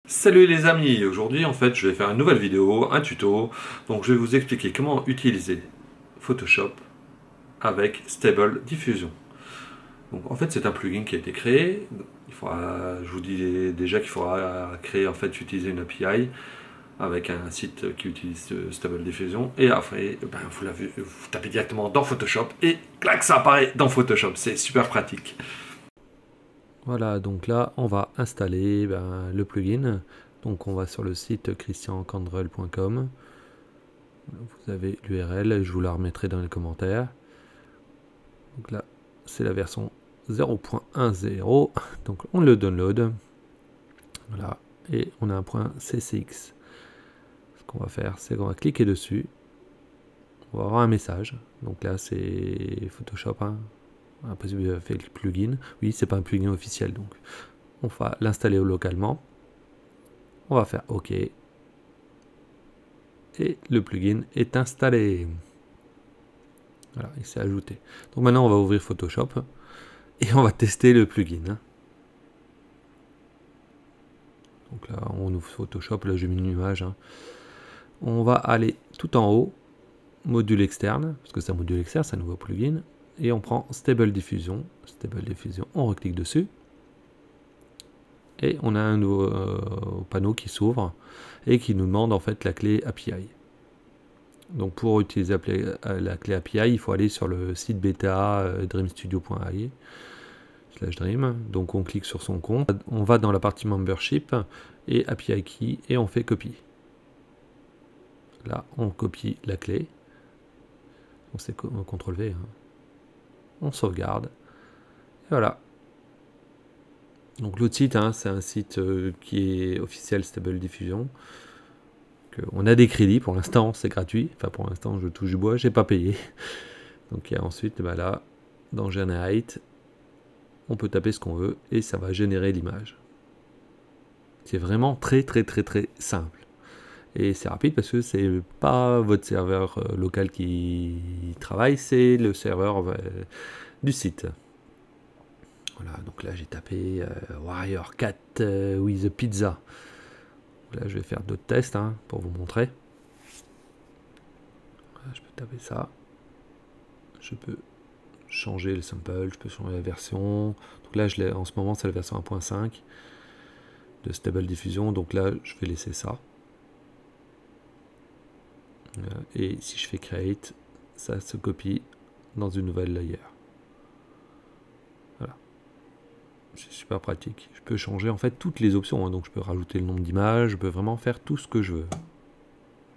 Salut les amis, aujourd'hui en fait je vais faire une nouvelle vidéo, un tuto, donc je vais vous expliquer comment utiliser Photoshop avec Stable Diffusion. Donc en fait c'est un plugin qui a été créé, je vous dis déjà qu'il faudra créer en fait utiliser une API avec un site qui utilise Stable Diffusion et après vous tapez directement dans Photoshop et clac ça apparaît dans Photoshop, c'est super pratique. Voilà, donc là, on va installer le plugin. Donc on va sur le site christiancandrel.com. Vous avez l'URL, je vous la remettrai dans les commentaires. Donc là, c'est la version 0.10. Donc on le download. Voilà, et on a un point CCX. Ce qu'on va faire, c'est qu'on va cliquer dessus. On va avoir un message. Donc là, c'est Photoshop, hein. Après, vous avez fait le plugin. Oui, c'est pas un plugin officiel, donc on va l'installer localement. On va faire OK. Et le plugin est installé. Voilà, il s'est ajouté. Donc maintenant, on va ouvrir Photoshop et on va tester le plugin. Donc là, on ouvre Photoshop. Là, j'ai mis une image. On va aller tout en haut, module externe, parce que c'est un module externe, c'est un nouveau plugin. Et on prend Stable Diffusion. Stable Diffusion, on reclique dessus. Et on a un nouveau panneau qui s'ouvre et qui nous demande en fait la clé API. Donc pour utiliser la clé API, il faut aller sur le site bêta dreamstudio.ai/dream. Donc on clique sur son compte, on va dans la partie membership et API key et on fait copie. Là, on copie la clé. On sait CTRL V. On sauvegarde. Et voilà. Donc l'autre site, c'est un site qui est officiel Stable Diffusion. On a des crédits pour l'instant, c'est gratuit. Enfin pour l'instant, je touche du bois, j'ai pas payé. Donc il y a ensuite, là, dans Generate, on peut taper ce qu'on veut et ça va générer l'image. C'est vraiment très simple. Et c'est rapide parce que c'est pas votre serveur local qui travaille, c'est le serveur du site. Voilà, donc là j'ai tapé Warrior Cat with a Pizza. Là je vais faire d'autres tests pour vous montrer. Voilà, je peux taper ça. Je peux changer le sample, je peux changer la version. Donc là en ce moment c'est la version 1.5 de Stable Diffusion, donc là je vais laisser ça. Et si je fais Create, ça se copie dans une nouvelle layer. Voilà. C'est super pratique. Je peux changer en fait toutes les options, donc je peux rajouter le nombre d'images, je peux vraiment faire tout ce que je veux.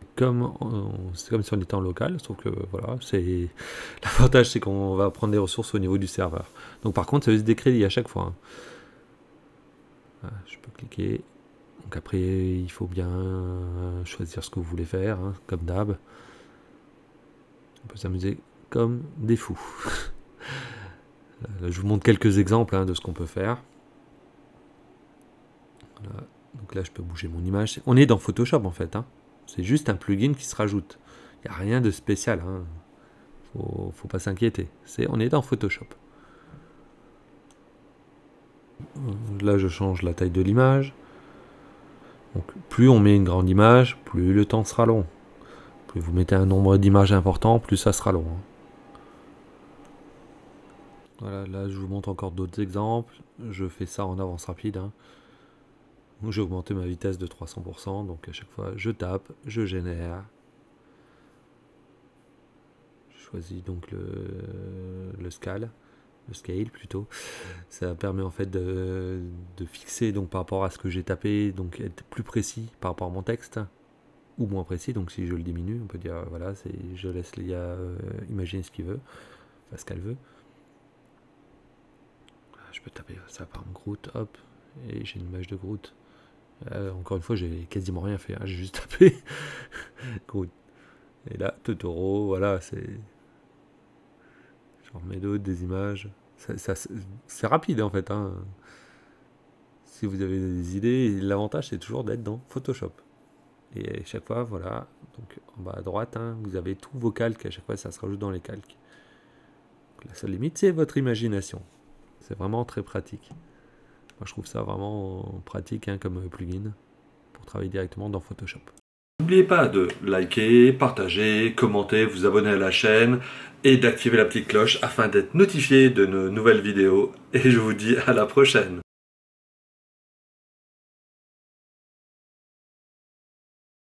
C'est comme si on était en local, sauf que voilà, l'avantage c'est qu'on va prendre des ressources au niveau du serveur. Donc par contre, ça laisse des crédits à chaque fois. Voilà, je peux cliquer. Donc après, il faut bien choisir ce que vous voulez faire, comme d'hab. On peut s'amuser comme des fous. Là, je vous montre quelques exemples de ce qu'on peut faire. Voilà. Donc là, je peux bouger mon image. On est dans Photoshop en fait. C'est juste un plugin qui se rajoute. Il n'y a rien de spécial. Faut pas s'inquiéter. On est dans Photoshop. Là, je change la taille de l'image. Donc, plus on met une grande image, plus le temps sera long. Plus vous mettez un nombre d'images important, plus ça sera long. Voilà, là, je vous montre encore d'autres exemples. Je fais ça en avance rapide. J'ai augmenté ma vitesse de 300%, donc à chaque fois, je tape, je génère. Je choisis donc le scale plutôt. Ça permet en fait de fixer donc par rapport à ce que j'ai tapé, donc être plus précis par rapport à mon texte ou moins précis. Donc si je le diminue, on peut dire voilà, je laisse l'IA imaginer ce qu'il veut, enfin ce qu'elle veut. Je peux taper ça par Groot, hop, et j'ai une image de Groot. Encore une fois, j'ai quasiment rien fait, j'ai juste tapé Groot. Et là, Totoro, voilà, c'est. J'en remets d'autres, des images. C'est rapide en fait. Si vous avez des idées, l'avantage c'est toujours d'être dans Photoshop. Et à chaque fois, voilà, donc en bas à droite, vous avez tous vos calques, à chaque fois ça se rajoute dans les calques. Donc, la seule limite, c'est votre imagination. C'est vraiment très pratique. Moi je trouve ça vraiment pratique comme plugin. pour travailler directement dans Photoshop. N'oubliez pas de liker, partager, commenter, vous abonner à la chaîne et d'activer la petite cloche afin d'être notifié de nos nouvelles vidéos. Et je vous dis à la prochaine.